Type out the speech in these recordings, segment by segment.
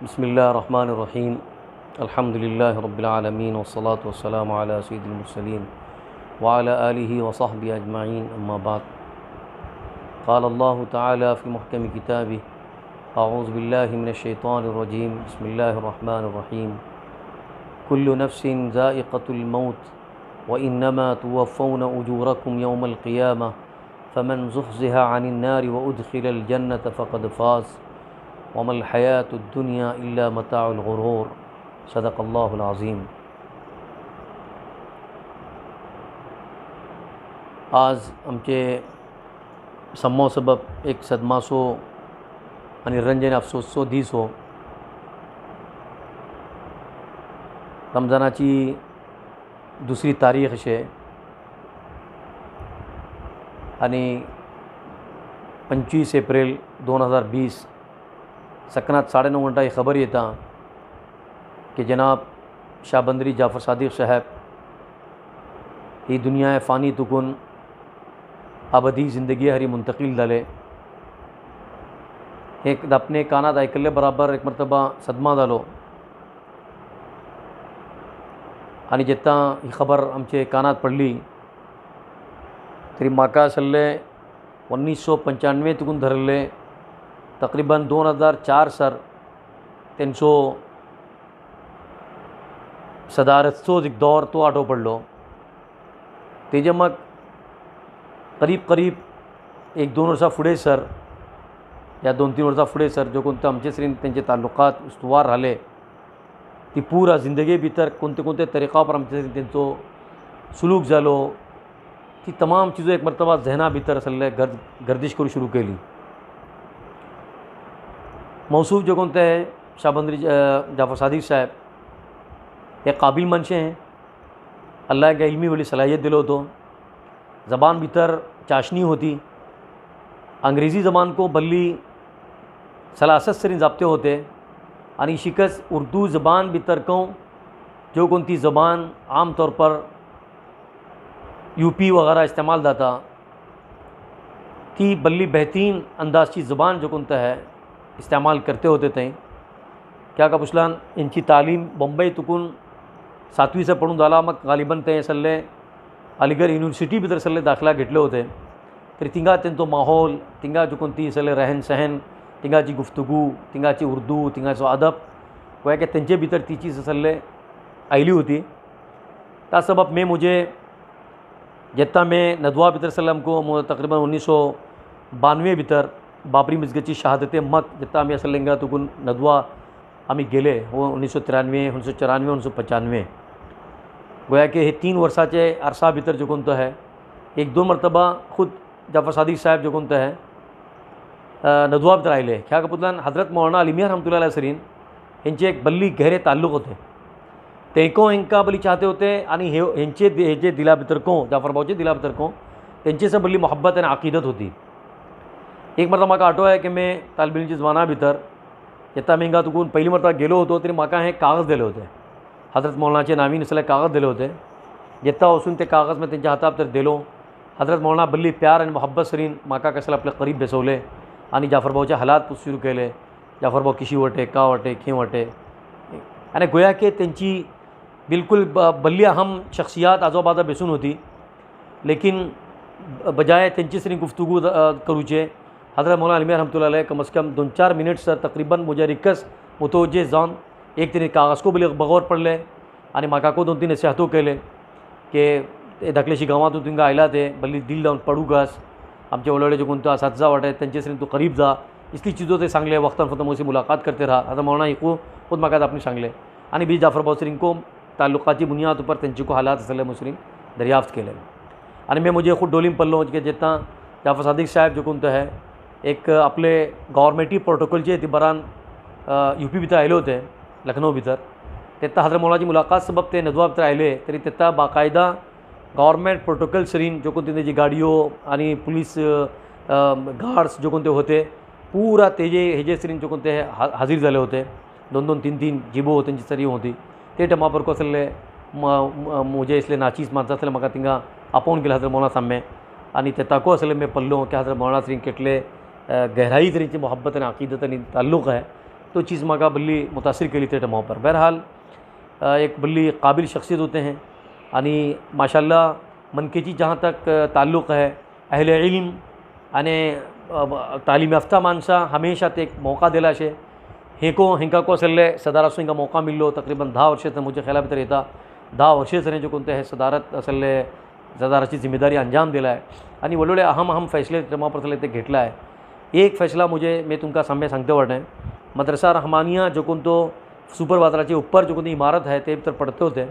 बिस्मिल्लाहिर्रहमानिर्रहीम अल्हम्दुलिल्लाहि रब्बिल आलमीन वस्सलातु वस्सलामु अला सय्यिदिल मुरसलीन व अला आलिहि व सहबिहि अजमाइन अम्मा बाद। क़ाल अल्लाहु तआला फ़ी मुहकमि किताबिहि अऊज़ु बिल्लाहि मिनश शैतानिर रजीम बिस्मिल्लाहिर रहमानिर रहीम कुल्लु नफ्सिन ज़ाइक़तुल मौत व इन्नमा तुवफ़्फ़ौना उजूरकुम यौमल क़ियामह फ़मन ज़ुहज़िहा अनिन नारि व उदख़िलल जन्नत फ़क़द फ़ाज़ वमल हयातुद्दुनिया इल्ला मताउल गुरूर। सदक़ल्लाहुल अज़ीम। आज आमचे सम्मो सबब एक सदमाचो आनी रंजन अफसोसचो दीस हो। रमजानाची दुसरी तारीख अशे आनी 25 एप्रिल 2020 सकनात 9:30 घंटा ही खबर येता कि जनाब शाहबंदरी जाफ़र सादिक साहब ही दुनिया फ़ानी तुकून अबदी ज़िंदगी हरी मुंतकिल जाले। एक अपने कानात आयकल्ले बराबर एक मरतबा सदमा जालो आनी जेन्ना ही खबर आमचे कानात पडली तरी म्हाका सल्ले 1995 तुकून धरले तकरीबन 2004 सर तेंचो सदारतचो एक दौर तो आठव पडलो। तेजे मग करीब एक 2 वर्सां फुडें सर या 2-3 वर्सां फुडें सर जो कोणते आमचे सरीन तेंचे तालुकात उस्तुवार राहले ती पूरा जिंदगी भितर कोणते तरीका पर आमचे सरीन तेंचो सुलूक जालो ती तमाम चीज़ों एक मरतबा जहना भितर सल्ले गर्दिश करूं शुरू केली। मौसूफ जो कोणते शाहबंदरी जाफ़र सादिक साहब एक काबिल मनशे हैं। अल्लाह के इल्मी वाली सलाहियत दिलो तो ज़बान भीतर चाशनी होती, अंग्रेज़ी ज़बान को बल्ली सलासत सरीन ज़ाब्ते होते आणि शिकस उर्दू ज़बान भीतर को जो कोणती ज़बान आम तौर पर यूपी वगैरह इस्तेमाल दाता थी बल्ली बेहतरीन अंदाज की ज़बान जो कोणता है इस्तेमाल करते होते थे। क्या का पुछलान इनकी तालीम बम्बई तुकून 7वी से पढ़ून जाला मग गालिबन ते सल्ले अलीगढ़ यूनिवर्सिटी भितर सल्ले दाखला घेतले होते तरी तिंगा तेंचो माहोल तिंगा जो कोणती सल्ले रहन सहन तिंगाची गुफ्तगू तिंगाची उर्दू तिंगाचो अदब गोया के तेंचे भितर ती चीज़ सल्ले आयली होती। त्या सबब में मुझे जितना मैं नदवा भितर सल्लम को तकरीबन 1992 भितर बाबरी मस्जिदची शहादते मग जितना आम्ही असलेंगा तुकून नदवा आम्ही गेले वो 1993 1994 1995 गोया के हे 3 वर्षाचे अरसा भितर जो कोणतं है 1-2 मरतबा खुद जाफ़र सादिक साहब जो कोणतं है नदवा भितर आयले। ख्या कपुतलान हज़रत मौलाना अली मियां रहमतुल्लाह अलैह सरीन हेंचे एक बल्ली गहरे ताल्लुक होते तेको हेंका बल्ली चाहते होते आणि हेंचे जे दिला भितर को जाफ़र भाऊचे दिला भितर को तेंचे से बल्ली मोहब्बत आणि अकीदत होती। एक मरतबा म्हाका आठव है कि मैं तालब इल्मीच्या ज़माना भितर जेन्ना हांवें तुकून पयली मरतबा गेलो होतो तरी म्हाका हे कागज दिले होते हज़रत मौलानाचे नावीन असले कागज दिले होते। जेन्ना वचून ते कागज मैं तेंच्या हाता भितर दिलो हज़रत मौलाना बल्ली प्यार आणि मोहब्बत सरीन म्हाका कसले आपले करीब बेसवले आणि जाफ़र भाऊचे हालात पूछ सुरू केले। जाफ़र भाऊ किशी वटे का वटे खी वटे आणि गोया के तेंची बिल्कुल बल्ली अहम शख्सियात आजोबादा बेसून होती लेकिन बजाय तेंची सरीन गुफ्तगू करूचे हज़रत मौलाना अली मियां रहमतुल्लाह अलैह कम से कम 2-4 मिनट सर तकरीबन मुझे रिकस मुतवज्जे जान एक तेने कागज़ को बल्ली बगौर पडले आणि म्हाका को 2-3 नसिहतो केले की धाकलेशी गांवांतून तुमकां आयला ते बल्ली दिल लावन पडू घास आमचे व्हडले जो कोणतो असातिज़ा वाटे तेंचे सरीन तू करीब जा इसली चीज़ों ते सांगले वक्तन फक्त मुझसे मुलाकात करते रहा। हज़रत मौलाना को खुद म्हाका आपने सांगले आणि बी जाफ़र भाऊ सरीन को ताल्लुकाची बुनियाद पर तेंचे को हालात असले मुसरीन दरियाफ्त केले आणि मैं मुझे खुद डोलीम पडलो कि जेन्ना जाफ़र सादिक साहब जो कोणतो है एक आपले गव्हर्मेंटी प्रोटोकॉलचे ती बरान यूपी भितर आयले होते लखनऊ भितर तेन्ना हज़रत मौलानाची मुलाकात सबब ते नदवा भितर आयले तरी तेन्ना बाकायदा गव्हर्मेंट प्रोटोकॉल सरीन जो कोणते तेजी गाडयो आनी पुलीस गार्ड्स जो कोणते होते पूरा तेजे हेजे सरीन जो कोणते हाजीर झाले होते 2-2 3-3 जिबो तेंची सरी होती ते टायमा पर कसले मुझे इसलिए नाचीज माणसा असले म्हाका तिंगा आपोवन गेले हज़रत मौलाना सामने आणि ते ताको असले मैं पल्लो कि हज़रत मौलाना सरीन केटले गहराई तरीके मोहब्बत और अकीदत ताल्लुक़ है तो चीज़ म्हाका बल्ली मुतासिर केली ते टायमा पर। बहरहाल एक बल्ली काबिल शख्सियत होते हैं आणि माशाल्लाह मनकेची जहाँ तक ताल्लुक़ है अहले इल्म आणि तालीम याफ्ता माणसा हमेशा ते एक मौका दिला शे हेंका को असले सदारत हिंका मौका मिलो तकरीबन 10 वर्ष से मुझे ख्याल भितर येता 10 वर्षे सर जो कोणते हे सदारत असले सदाराची जिम्मेदारी अंजाम दिला आहे आणि वडोळे अहम फैसले जमा पर ते घेतला आहे। एक फैसला मैं तुमका सामने सांगते वाटें मदरसा रहमानिया जो कोण तो सुपर बाजाराचे ऊपर जो कोणती इमारत है ते तर पडते होते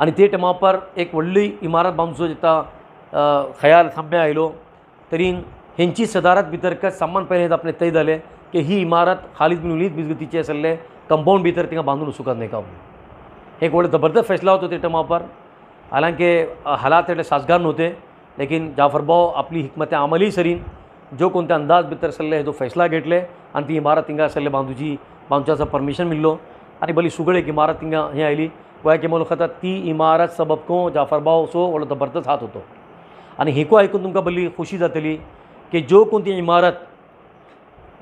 आणि ते टायमा पर एक व्हडली इमारत बांदचो जिता ख्याल सामने आयलो तरी हेंची सदारत भितर का सामान पहिले आपले तय जाले की ही इमारत खालिद बिन वलीद बिजगतीचे असले कंपाउंड भितर तिंगा बांधून सुकत नाही का एक बड़ा ज़बरदस्त फैसला होता ते टाइम पर। हालांकि हालात एवढे साजगार नव्हते लेकिन जाफर भाऊ आपली हिकमत अमली सरीन जो कोणत्या अंदाज भितर सल्ले जो फैसला घेतले आणि ती इमारत तिंगा सल्ले बांधूचा परमिशन मिळलो आणि भली सुगड एक इमारत तिंगा हे आयली गोया की मुलखत ती इमारत सबब को जाफर भाऊ सो व्हडलो ज़बरदस्त हात होतो आणि हेको ऐकून तुमकां बरी खुशी जातली की जो कोणती इमारत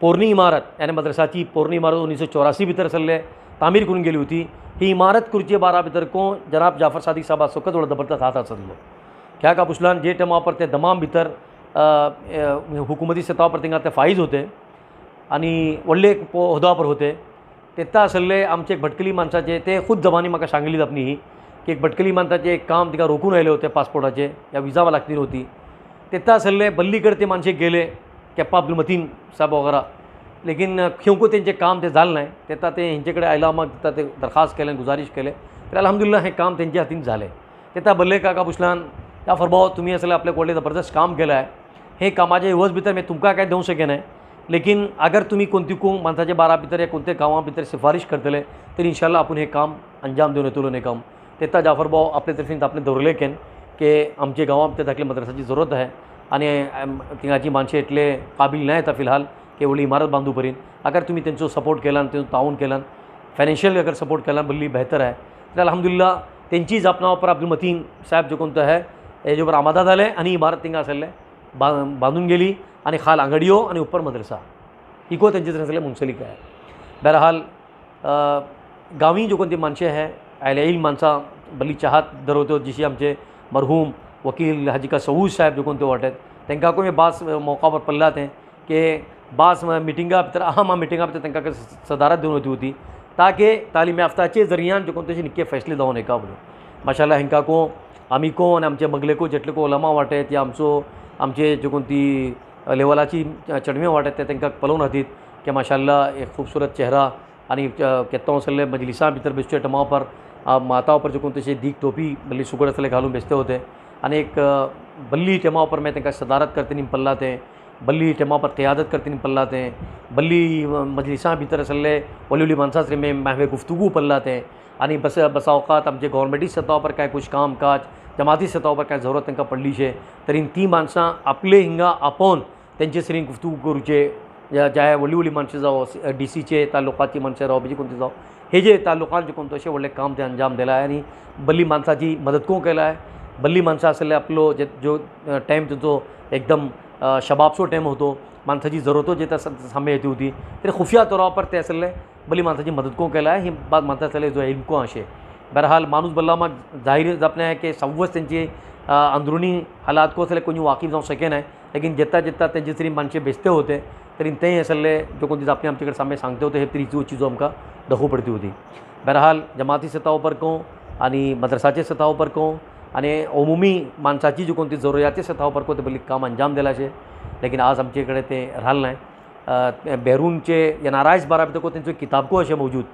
पोरनी इमारत यानी मदरसाची पोरनी इमारत 1984 भितर सल्ले तामीर करून गेली होती ही इमारत कुर्ची 12 भितर को जनाब जाफर सादिक साहब सोकत व्हडलो ज़बरदस्त हात आसलो क्या का पुछलान जे टायमा पर ते दमाम भितर हुकूमती सतह पर तिंगा ते फाईज होते आणि व्हडले होदा पर होते तेता आसले आमचे एक भटकली माणसाचे ते खुद जबानी म्हाका सांगली आपली ही की एक भटकली माणसाचे एक काम तिका रोखून आयले होते पासपोर्टाचे या विजा लागती होती तेता आसले बल्लीकडे ते माणसे गेले केप्पा अब्दुल मतीन साहब वगैरह लेकिन क्योंकि तेंचे काम ते जालें नाही तेता ते हेंचेकडे आयला मग तेता ते दरखास्त केलें गुजारिश केले तर अल्हम्दुलिल्लाह हे काम तेंच्या हातीन झाले तेता बल्ले काका पुछलान जाफर भाऊ तुम्ही असले आपले व्हडले ज़बरदस्त काम केलं आहे हे कामाच्या एवज भितर मी तुमका काय देऊ शकेन लेकिन अगर तुम्ही कोणती माणसाच्या 12 भितर या कोणत्या गांवा भितर सिफारिश करतले तर इंशाल्लाह आपण हे काम अंजाम देऊन येतलो नाही काम तेता जाफर भाऊ आपले तर्फीन आपले दौरले केन की आमचे गांवा भितर धाकले मदरसाची जरूरत आहे आणि तिंगाची माणसे इतले काबिल नाही आता फिलहाल की व्हडली इमारत बांधू पर्यंत अगर तुम्ही तेंचो सपोर्ट केला तेंचो ताऊन केला फायनान्शियल अगर सपोर्ट केला बल्ली बेहतर आहे तर अल्हम्दुलिल्लाह तेंची जापना पर अब्दुल मतीन साहब जो कोणतं आहे हेजे पर आमादा जाले आणि इमारत तिंगा आसले बांधून गेली आणि खाल आंगडियो आणि ऊपर मदरसा इको तेंचे सगळे मुंसलिक आहे। बहरहाल गांवी जो कोणती माणसे आहे अहले इल्म माणसा बल्ली चाहत दरवतो जशी आमचे मरहूम वकील हाजी का सऊद साहब जो कोणते वाटत तेंका को बास मौका पर पडलात हैं कि बास मिटिंगा भितर अहम मिटिंगा भितर तेंका सदारत देऊन होती ताकि तालीम याफ्ताचे जरियान जो कोणते निक्के फैसले जावन एका बोलो माशाल्लाह हेंका को आमी को आणि आमचे मगले को जेटले को उलमा वाटत या आमचे जो कोणती लेवलाची चढवे वाटत ते तेंका पळोवन हातीत की माशाल्लाह एक खूबसूरत चेहरा आणि केत्तो असले मजलिसा भितर बेसचे टमा पर माता पर जो कोणते दीक टोपी बल्ली सुगड असले घालून बेसते होते आणि एक बल्ली टेमा पर मैं तेंका सदारत करते पल्ला ते बल्ली टेमा पर क़ियादत करते पल्ला ते बल्ली मजलिसा भितर असले वली माणसा में महवे गुफ्तगू पल्ला ते आणि बसा अवकात आमचे गव्हर्मेंटी सतह पर काय कुछ काम काज जमाती सतह पर काय जरूरत तेंका पडली शे तरी ती माणसां आपले हिंगा आपोवन तेंचे सरी गुफ्तगू करूचे ज्या व्हडली माणसं जावं DC तालुकाची माणसं राव बीजी कोणती जावं हे जे तालुकान जे कोणतं असे व्हडले काम ते अंजाम दिला आहे आणि बल्ली माणसाची मदत को केला आहे बल्ली माणसं असले आपलो जो टाईम तेंचो एकदम शबाबचो टाईम होतो माणसाची जरूरतो जे सामने येती होती तरी खुफिया तौर पर ते असले बल्ली माणसाची मदत को केला आहे ही बात मानता असले जो इल्म को अशे बहरहाल माणूस बल्ला मग जाहीर जापणे आहे की सव्वस त्यांची अंदरूनी हालात को असले कोणी वाकिफ जाऊ शके नाही लेकिन जिता त्यांची तरी माणसे बेसते होते तरी तेही असले जो कोणती जापणे आमच्याकडे सामने सांगते होते हे तरी चीजों आमकां दखू पडती होती। बहरहाल जमाती सतह पर को आणि मदरसाचे सतह पर को आणि उमुमी माणसाची जी कोणती जरुरियाती सतह पर को ते बल्ली काम अंजाम दिला शे लेकिन आज आमच्याकडे ते राहिलं नाही। बेहरूनचे NRIs बारा भितर को तेंचो किताब को अशें मौजूद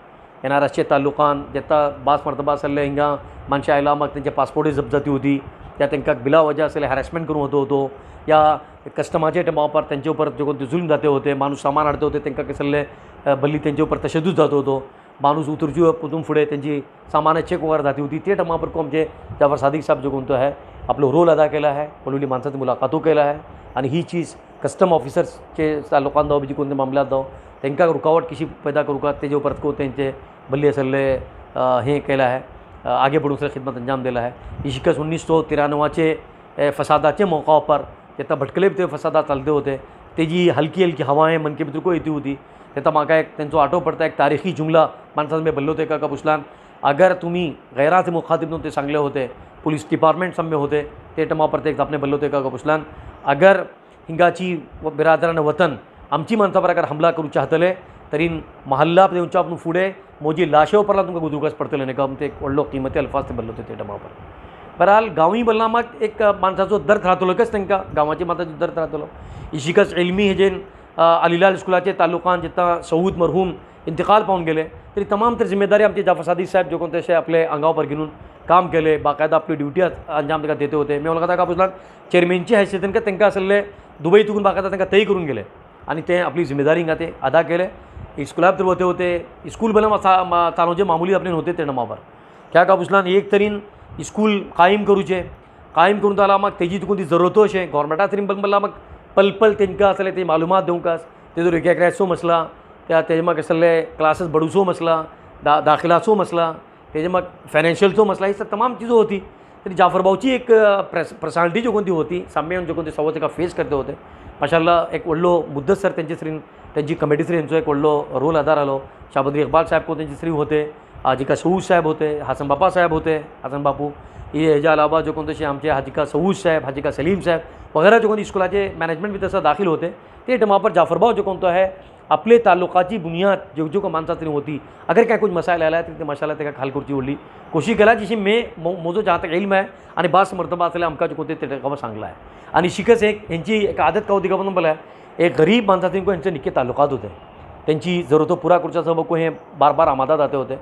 NRIsचे तालुकान जेता बास मरतबा असले हिंगा माणसे आयला मग त्यांचे पासपोर्टही जप्त जाती होती त्या तेंका बिला वजह असले हॅरेसमेंट करून होतो या कस्टमाचे टेमा पर त्यांचे ऊपर जो कोणते जुल्म जाते होते माणूस सामान हाडते होते तेंका कसले बल्ली त्यांचे ऊपर तशद्दुद जात होतो माणूस उतरची पुतून फुडें त्यांची सामान चेक वगैरे जाती होती ते टायमा पर को आमचे जाफर सादिक साहब जो कोणतो आहे आपलो रोल अदा केला आहे व्हडली माणसाची मुलाकातो केला आहे आणि ही चीज कस्टम ऑफिसर्सचे तालुकान जावं जी कोणते मामल्यात जावं तेंका रुकावट कशी पैदा करूं का तेजे ऊपर को तेंचे बल्ली असले हे केला आहे आगे बढ़ून से खिदमत अंजाम दिला है। ये शिकस्त 1993 फसादाचे मौका पर जेता भटकले भितर फसादात चलते होते तेजी हल्की हवाएं मन के भितर को येती होती तेता म्हाका एक तेंचो आठव पडटा एक तारीखी जुमला माणसां में बल्लो तेका का पुछलान अगर तुम्ही गैरात मुखातिब नो ते सांगले होते पुलिस डिपार्टमेंट सम्य होते ते टमा पर ते आपने बल्लो तेका का पुछलान अगर हिंगाची बिरादरान वतन आमची माणसां पर अगर हमला करू चाहतले तरी महल्ला देवच्या आपण फुडें मोजी लाशेव परला तुमकां गुदुकास पडतले न्ही का ते एक व्हडलो किंमती अल्फाज ते बल्लो ते टमा पर बहरहाल गांवी बल्लामाक एक माणसाचो दर्द राहतलो कस तांकां गांवाची माणसाचो दर्द राहतलो इशिकस इल्मी हेजेन अलीलाल स्कुलाचे तालुकान जितना सऊद मरहूम इंतकाल पावन गेले तरी तमाम तर जिम्मेदारी आमचे जाफर सादिक साहब जो कोण तसे आपले अंगावर पर घेऊन काम केले बाकायदा आपली ड्युटी अंजाम ताका देते होते मी ताका पुछलां चेअरमॅनची हैसियतीन तांकां आसले दुबई तुकून बाकायदा तांकां तय करून गेले आणि ते आपली जिम्मेदारी हिंगा ते अदा केले स्कुलार तर होते होते स्कूल भले चालोवचे मामुली आपले होते ते नमावर क्या का पुछलां एक तरीन स्कूल कायम करूचे कायम करून जाल्यार म्हाका तेजी तुकून ती जरूरतो अशें गव्हर्मेंटा तरी म्हणल्यार म्हाका पल पल तेंकां आसले ते मालुमात दिवंकास तेजो रिकॅग्रायसो मसला त्या तेजे म्हाका असले क्लासेस बडूचो मसला दाखिलाचो मसला तेजे म्हाका फायनान्शियलचो मसला ही तमाम चीज़ों होती तरी जाफर भाऊची एक पर्सनालिटी जो कोणती होती साम्य जो कोणती सवय तेका फेस करते होते माशाल्लाह एक व्हडलो मुद्दत सर तेंचे श्रीन तेंची कमिटी श्री हेंचो एक व्हडलो रोल अदा जालो शाबद्री इकबाल साहब को तेंचे श्री होते हाजिका सऊद साहब होते हसन बापा साहब होते हसन बापू ये हेजे अलावा जो कोण तसे आमचे हाजिका सऊद साहब हाजिका सलीम साहब वगैरह जो कोण स्कूलाचे मॅनेजमेंट भी तसा दाखिल होते ते टाइम पर जाफर भाऊ जो कोण तो है आपले तालुकाची बुनियाद जो जो को मानसा तरी होती अगर क्या कुछ मसाइल आला तो मसाला तेका खाल करची व्हडली कोशिश केला जशी मोजो जहाँ तक इल्म है आणि बास मर्तबा असले आमकां जो कोणते ते खबर सांगला है आणि शिकस एक हेंची एक आदत का होती खबर बोला एक गरीब माणसा तरी को हेंचे निक्के तालुकात होते तेंची जरूरतो पुरा करच्या सबब को हे बार बार आमादा जाते होते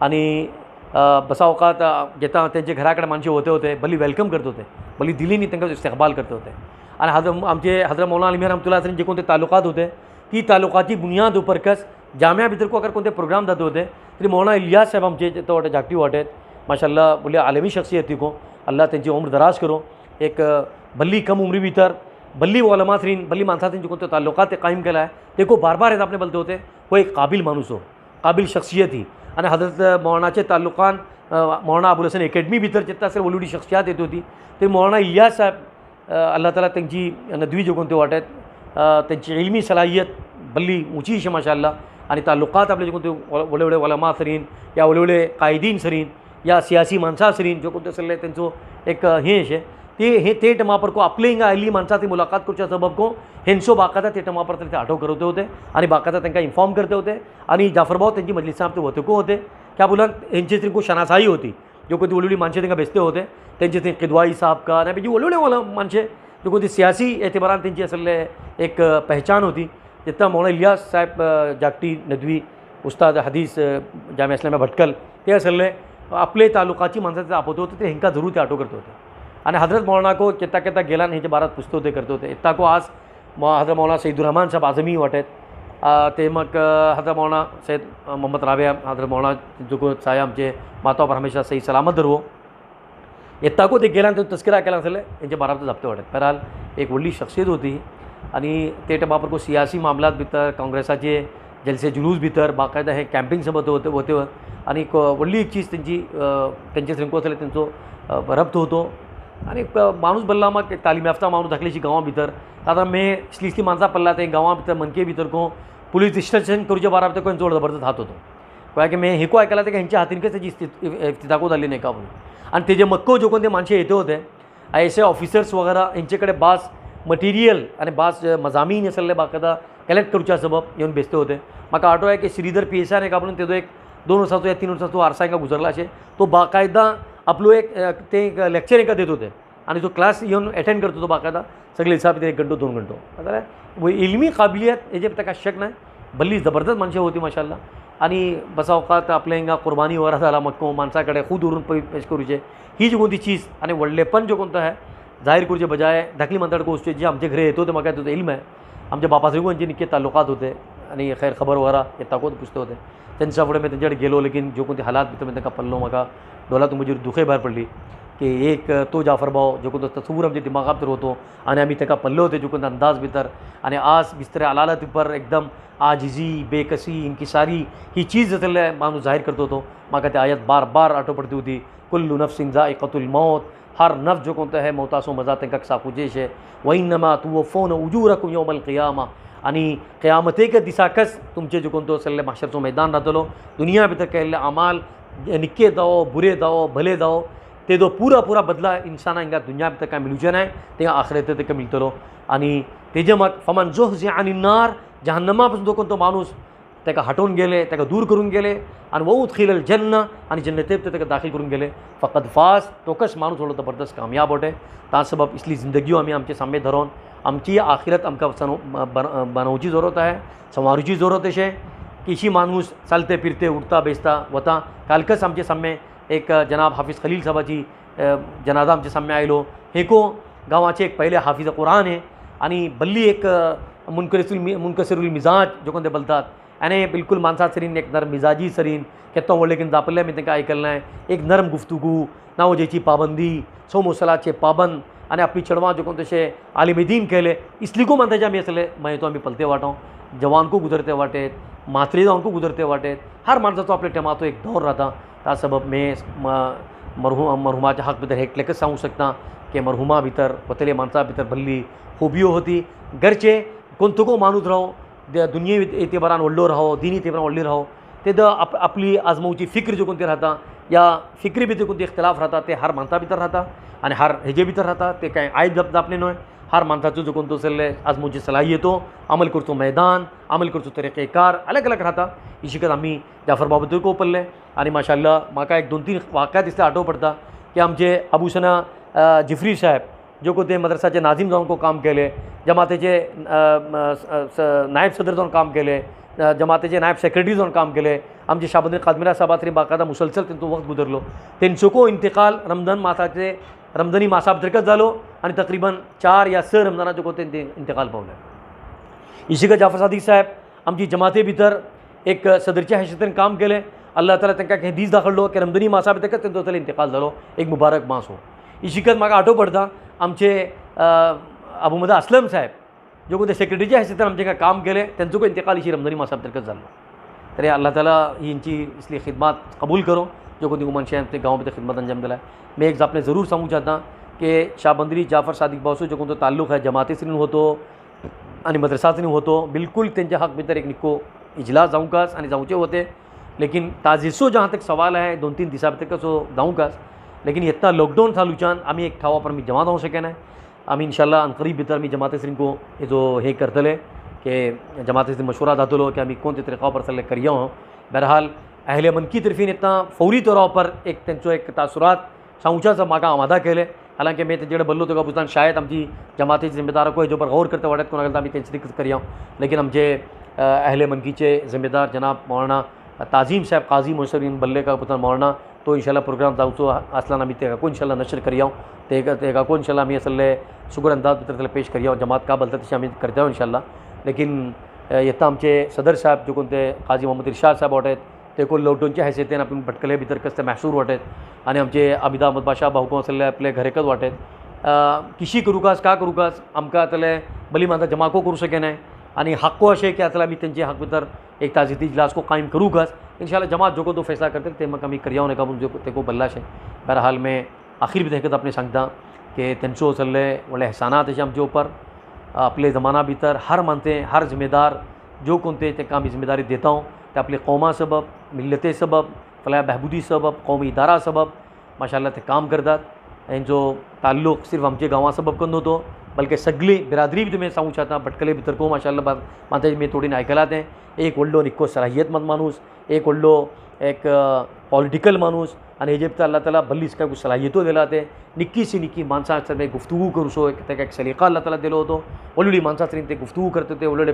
आणि बसा अवकात घेता त्यांचे घराकडे माणसे होते भली वेलकम करते होते भली दिलीनी त्यांना इस्तेकबाल करते होते आणि आमचे हजरत मौलाना अली मियां रहमतुल्लाह अलैह जे कोणते तालुकात होते ती तालुकाची बुनियाद उपरकस जामिया भितर को अगर कोणते प्रोग्राम जाते होते तरी मौलाना इलियास साहब आमचे तो वाटे जागटी वाटेत माशाल्लाह बोले आलमी शख्सियत को अल्लाह त्यांची उम्र दराज करो एक भली कम उम्री भितर भली उलमा थरीन भली माणसा तेंचे कोणते तालुकात ते कायम केला आहे ते को बार बार आपने बोलते होते वो एक काबिल माणूस हो काबिल शख्सियत ही आणि हजरत मौलानाचे तालुकान मौलाना अबुल हसन अकॅडमी भितर चित्ता असेल वलुडी शख्सियत येत होती ते मौलाना इलियास साहब अल्लाह ताला त्यांची नदवी जो कोणते वाटत त्यांची इल्मी सलाहियत बल्ली ऊंची शे माशाल्लाह आणि तालुकात आपले जे कोणते व्हडले व्हडले उलमा सरीन या व्हडले व्हडले कायदीन सरीन या सियासी माणसा सरीन जो कोणते असले त्यांचो एक हे शे ते टमा पर को आपले हिंगा आयली माणसा ती मुलाकात करच्या सबब को हेंचो बाकायदा ते टमा पर ते आठव करते होते आणि बाकायदा त्यांना इन्फॉर्म करते होते आणि जाफर भाऊ त्यांची मजलिसां ते होते को होते क्या बोला हेंचे तरी को शनासाई होती जो कोणती वलुडी माणसे त्यांना बेसते होते त्यांचे ते किदवाई साहब का नाही जी वलुडे वाला माणसे जो कोणती सियासी एतबारान त्यांची असले एक पहचान होती जितना मौलाना इलियास साहब जागटी नदवी उस्ताद हदीस जामिया इस्लामिया भटकल ते असले आपले तालुकाची माणसाचे आपवते होते ते हेंका जरूर ते आठव करते होते आणि हजरत मौलाना को केता केता गेला हेंचे बारात पुछते होते करते होते इतना को आज हजरत मौलाना सईदुर रहमान साहब आजमी वाटेत ते मग हजरत मौलाना सैयद मोहम्मद राबिया हजरत मौलाना जो को साया आमचे माता पर हमेशा सही सलामत धरवो इतना को ते गेला तस्करा केला असले हेंचे बारात जपते वाटेत बहरहाल एक व्हडली शख्सियत होती आणि ते टाइम पर को सियासी मामलात भितर काँग्रेसाचे जलसे जुलूस भितर बाकायदा हे कॅम्पिंग सबत होते आणि व्हडली एक चीज त्यांचे श्रिंको असले त्यांचो रब्त होतो आणि माणूस बल्ला मग तालीम याफ्ता माणूस धाकलीशी गांवां भितर आता मे इतली माणसां पडला ते गांवां भितर मनके भितर को पुलीस स्टेशन करूच्या बारा भितर कोण चड जबरदस्त हात होतो गोंया की मे हेको आयकला ते हेंच्या हातीनकच तेजी इफ्तिताको जाल्ली नाही का म्हणून आणि तेजे मक्को जो कोण ते माणसे येते होते ऐसे ऑफिसर्स वगैरह हेंचे कडेन बास मटिरियल आणि बास मजामीन असले बाकायदा कलेक्ट करच्या सबब येवन बेसते होते म्हाका आठव आहे की श्रीधर PSI नाही का म्हणून तेजो एक 2 वर्साचो या 3 वर्साचो आरसा हांगा गुजरला अशें तो बाकायदा आपलो एक ते एक लेक्चर एका देत होते आणि तो क्लास येऊन अटेंड करतो तो बाकायदा सगळे हिसाब 1 घंटो 2 घंटो जाल्यार इल्मी काबिलियत हेजे ताका शक नाही भल्ली जबरदस्त माणसे होती माशाल्लाह आणि बसा अवकात आपल्या हिंगा कुर्बानी वगैरह जाला मक्को माणसा कडेन खूद उरून पेश करूचे ही जी कोणती चीज आणि व्हडलेपण जो कोणतो है जाहीर करचे बजाय धाकली मंतड को जे आमचे घरे येतो ते म्हाका तुझं इल्म आहे आमच्या बापासरीगोंचे निक्के तालुकात होते आणि खैर खबर वगैरह हे ताकोत पुछते होते त्यांच्या फुडें मी तेंचे गेलो लेकिन जो कोणती हालात भितर मी तांकां पडलो म्हाका डोलातून म्हजी दुखय भायर पडली की एक तो जाफर भाव जो कोणतो तस्वूर आमच्या दिमागा भितर होतो आणि आमी ताका पडले होते जो कोणतो अंदाज भितर आणि आज बिस्तरे अलालत पर एकदम आजिजी बेकसी इंकिसारी ही चीज़ असले माणूस जाहीर करतो होतो म्हाका ती आयत बार बार आठव पडती होती कुल्लू नफ्सिन जाइक़तुल मौत हर नफ्स जो कोणतो है मौतासो मजा तांकां सापुजे शे वइन्नमा तुवफ़ौना उजूरकुम यौमल क़ियामा आनी क़यामतेक दिसाकच तुमचे जो कोण तो सगळे माशरचो मैदान राहतलो दुनिया भितर केल्ले अमाल निक्के जावो बुरे जावो भले जावो तेजो पूरा बदला इंसाना हिंगा दुनिया भितर काय मिळूचे नाही ते आखरेत तेका मिळतलो आनी तेजे मत फमन ज़ुहज़िह अनिन नार जहन्नमा पासून जो कोण तो माणूस तेका हटोवन गेले तेका दूर करून गेले आनी वो उदखिलल जन्ना आनी जन्नते भितर तेका दाखल करून गेले फकत फाज तोकच माणूस व्हडलो जबरदस्त कामयाब वटे ता सबब इसली जिंदगी आमी आमचे सामे धरून आमची आखिरत आमकां बनवची जरूरत आहे संवारूची जरूरत अशें किशी माणूस चालते फिरते उठता बेसता वता कालकच आमचे सामे एक जनाब हाफिज खलील साहेबाची जनाजा आमचे सामे आयलो हेको गांवाचे एक पहिले हाफिज कुरान आहे आनी बल्ली एक मुनकसिरुल मिजाज जो कोण ते बोलतात आनी बिल्कुल माणसा सरीन एक नरम मिजाजी सरीन केतो व्हडलेकीन जापल्ले मी तांकां आयकल्लें एक नरम गुफ्तगू नावजेची पाबंदी सोमोसलाचे पाबंद आनी आपली चेडवां जो कोण तशें आलिमेदीन केले इसलिको मानताचे आमी असले मागीर तो आमी पलते वाटो जवान को गुजरते वाटेत मात्रे जावन को गुजरते वाटेत हर माणसाचो आपल्या टेमाचो एक दौर राहता त्या सबब मे मरहुमाच्या हक भितर एकलेकच सांगू शकता की मरहुमा भितर वतले माणसा भितर भल्ली खूबियो होती घरचे कोणतको माणूस राहो दुनिये एतेबारान व्हडलो राहो दीनी एतेबारान व्हडली राहो तेदो आपली आजमोवची फिक्र जो कोणती राहता या फिक्री भितर कोणती इख्तिलाफ राहता ते हर माणसा भितर राहता आनी हर हेजे भितर राहता ते कांय आयज जापले न्हय हर माणसाचो जो कोण तो सल्ले आजमोवची सलाहियतो अमल करचो मैदान अमल करचो तरीक़ेकार अलग अलग राहता ही शिकत आमी जाफर बाबतूय पडले आनी माशाल्लाह म्हाका एक 2-3 वाक्यात दिसता आठव पडटा की आमचे अबूसना जिफ्री साहेब जो को ते मदरसाचे नाजीम जावन को काम केले जमातेचे नायब सदर जावन काम केले जमातेचे नायब सेक्रेटरी जावन काम केले आमचे शाबुद्दीन कादमिरा साहेबात्री बाकायदा मुसलसल तेंचो वक्त गुजरलो तेंचो इंतकाल रमजानी मासा भितरकच जालो आनी तकरीबन 4 या 6 रमजानाचे को तेंचे इंतकाल पावले इशिका जाफर सादिक साहेब आमची जमाते भितर एक सदरच्या हैसियतीन काम केले अल्लाह ताला तांकां हे दीस दाखयलो की रमजानी मासा भितरकच तेंचो इंतकाल जालो एक मुबारक मास हो इशिकत म्हाका आठव पडटा आमचे अबूमद असलम साहेब जो कोण ते सेक्रेटरीच्या हैसियतीन आमचे काम केले तेंचो इंतकाल इशी रमजानी मासा भितरकच जालो तरी अल्लाह ताला हिंची इसली खिदमत कबूल करो जो कोण मनशान ते गांव भितर खिदमत अंजाम दिला मैं एक आपने ज़रूर सांगू चाहता कि शाहबंदरी जाफर सादिक बासू जो कोण तो ताल्लुक है जमाती से होतो आनी मदरसा से होतो बिल्कुल तेंच्या हक भितर एक निक्को इजलास जावंकाच आनी जावचे होते लेकिन ताजीसो जहाँ तक सवाल है 2-3 दिसा भितर कसो जावंकाच लेकिन इतना लॉकडाउन चालूच्यान आमी एक ठावा पर आमी जमा जावंक शके ना आमी इंशाल्लाह अनकरीब भितर आमी जमाते सिरीन को जो हे करतले कि जमाते से मशवरा जातलो कि आमी कोण ते तरीक़ा पर सल्ले करिया हो बहरहाल अहले मन की तरफीन इतना फौरी तौर पर एक तेंचो एक तासुरात सांगूचा म्हाका आमादा केले हालांकि मैं तेजे बोल्लो तो पुतान शायद आमची जमाती जिम्मेदार को हेजे पर गौर करते वाटत कोणा आमी तेंचे करिया लेकिन आमचे अहले मनकीचे जिम्मेदार जनाब मौलाना ताजीम साहब काजी मुशरीन बल्ले का पुतान मौलाना तो इंशाल्लाह प्रोग्राम जावचो आसल्यान आमी तेका इंशाल्लाह नशर करिया तेका इंशाल्लाह आमी असले शुगर अंदाज भितर पेश करिया जमात का बोलता तशें आमी करता इंशाल्लाह लेकिन येता आमचे सदर साहब जो कोण ते काजी मोहम्मद इरशाद साहब वाटत ते को लॉकडाऊनच्या हैसियतीन आपण भटकले भितर कसं मॅसूर वाटत आणि आमचे अमिदा अहमद बाशा भाऊको असले आपले घरेकच वाटत किशी करूकाच का करूकाच आमकां आतले बली मानता जमाको करूं शके नाही आणि हक्को अशें की आतले आमी तेंचे हक भितर एक ताजीती इजलास को कायम करूकाच इंशाल्लाह जमात जो को तो फैसला करते ते म्हाका आमी करिया नका पूण ते को बल्ला अशें बहरहाल मैं आखिर भितर एकच आपणे सांगता की तेंचो असले व्हडले एहसानात अशें आमचे उपर आपले जमाना भितर हर मानते हर जिम्मेदार जो कोण तेका आमी जिम्मेदारी देता ते आपले कौमा सबब मिल्लते सबब फलाह बहबूदी सबब कौमी इदारा सबब माशाल्लाह ते काम करतात हेंचो ताल्लुक सिर्फ आमचे गांवा सबब करून नव्हतो बल्कि सगळी बिरादरी भितर सांगू शकता भटकले भितर को माशाल्लाह माता मी थोडीन आयकला तें एक व्हडलो निक्को सलाहियतमंद माणूस एक व्हडलो एक पॉलिटिकल माणूस आनी हेजे भितर अल्लाह ताला बल्ली काय सलाहियतो दिला ते निक्कीशी निक्की माणसां सगळे गुफ्तगू करूसो ताका एक सलिका अल्लाह ताला दिलो होतो व्हडली माणसां तरी ते गुफ्तगू करता ते व्हडले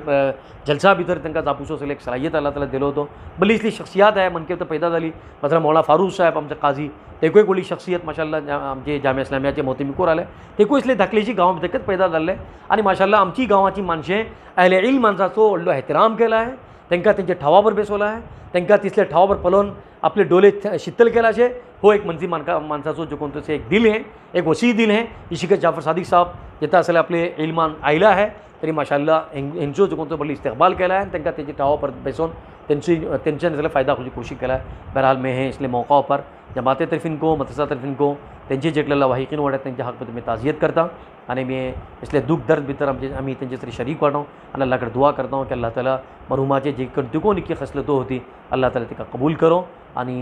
जलसा भितर तांकां जापूसो सगळे एक सलाहियत अल्लाह ताला दिलो होतो बल्ली इसली शख्सियत आहे मनके तर पैदा झाली मसलन मौलाना फारूक साहेब आमचे काजी तेको एक व्हडली शख्सियत माशाल्लाह आमचे जामिया इस्लामियाचे मोहतमीकोर आले तेको इसले धाकलीशी गांव भितरच पैदा जाल्ले आनी माशाल्लाह आमची गांवाची माणशें अहले इल्म माणसाचो व्हडलो एहतराम केला आहे तांकां तेंचे ठावावर बसवला आहे तांकां तिसले ठावावर पळोवन आपले डोले शीतल केला अशें हो एक मनसी माणसाचो जो कोण तसे एक दिल है एक वसी दिल है इशिकत जाफर सादिक साहब येता असले आपले इल्मान आयला है तरी माशाल्लाह हेंचो जो कोण तो बल्ली इस्तेकबाल केला आहे तांकां तेजे ठावा परत बसोवन टेंशन इसलिए फ़ायदा खुशी कोशिश केला बहरहाल मैं है इसलिए मौक़ा पर जमाते तरफिन को मदरसा तरफिन को तेंचे जेटले लवाहिकीन वाटे तेंच्या हक में ताज़ियत करता आणि मैं इसलिए दुख दर्द भितर आम्ही तेंचे शरीक वाटो आणि अल्लाह कड़े दुआ करता कि अल्लाह ताला मरहुमाचे जे कोणत्यो निकी खसलतो होती अल्लाह ताला तिका कबूल करो आणि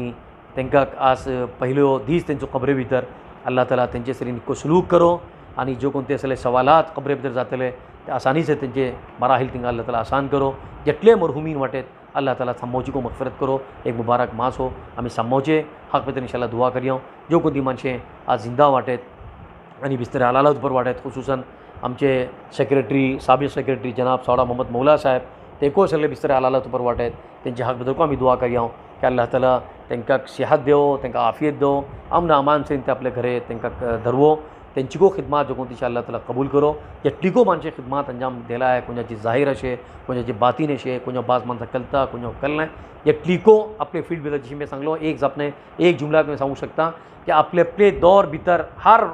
तेंका आज पहिलो दीस तेंचो कबरे भितर अल्लाह ताला तेंचे सरी निको सलूक करो आणि जो कोणते असले सवालात कबरे भितर जातले ते आसानी से तेंचे मराहिल तिंगा अल्लाह ताला आसान करो जेटले मरहुमीन वाटेत अल्लाह ताला सम्मोची को मगफरत करो एक मुबारक मास हो आम्ही सम्मोचे हक पे इंशाल्लाह दुआ करियो जो कोणती माणसे आज जिंदा वाटेत आणि बिस्तर हलालत पर वाटेत खुसूसन आमचे सेक्रेटरी साबिक सेक्रेटरी जनाब सौड़ा मोहम्मद मौला साहेब तेको सगळे बिस्तर हलालत पर वाटेत तेंचे हक भितर को आम्ही दुआ करियो कि अल्लाह ताला तेंका सेहत देव तेंका आफियत दो अमन अमान से ते आपले घरे तेंका धरवो तेंची को खिदमत जो कोणती अल्लाह ताला कबूल करो जेटली को मानसे खिदमत अंजाम दिला है कोणाची जाहीर अशे कोणाची बातीन अशे कोणा बाज माणसा कलता कोणा कल जेटली को आपले फील्ड भितर जशी मैं सांगलो एक आपने एक जुमला में सांगू शकता कि आपले दौर भितर हर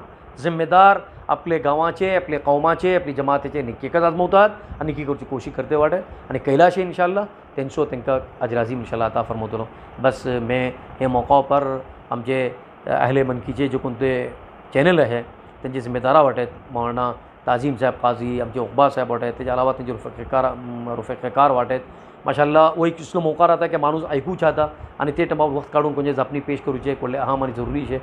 जिम्मेदार आपले गांवाचे आपले कौमाचे आपली जमातेचे निकेकच आजमवतात आणि निकी करची कोशिश करते वाटे आणि कैलाशे इंशाल्लाह तेंचो तेंका अजराजीम इंशाल्लाह अता फरमोतलो बस मैं हे मौका पर आमचे अहले मनकीचे जो कोणते चॅनल आहे तेंचे जिम्मेदारा वाटेत मौलाना ताजीम साहब काजी आमचे उकबा साहब वाटेत तेच्या अलावा तेंचे रुफेकार वाटेत माशाल्लाह वो एक इसको मौका रहता है कि माणूस ऐकू चाहता आणि ते टमा वक्त काढून कोणते जपनी पेश करूचे कोणले अहम आणि जरूरी है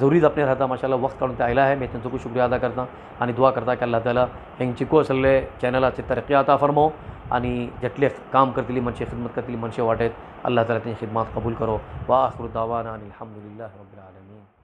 जरूरी अपने रहता माशाल्लाह वक्त काढून ते आयला है मैं तेंचो शुक्रिया अदा करता आणि दुआ करता कि अल्लाह ताला हेंची को सल्ले चॅनलाचे तरक्की अता फरमो आणि जेटले काम करतली मनशे खिदमत करतली मनशे वाटेत अल्लाह ताला तेंची खिदमत कबूल करो व आखिर दावाना अनिल हम्दुलिल्लाहि रब्बिल आलमीन।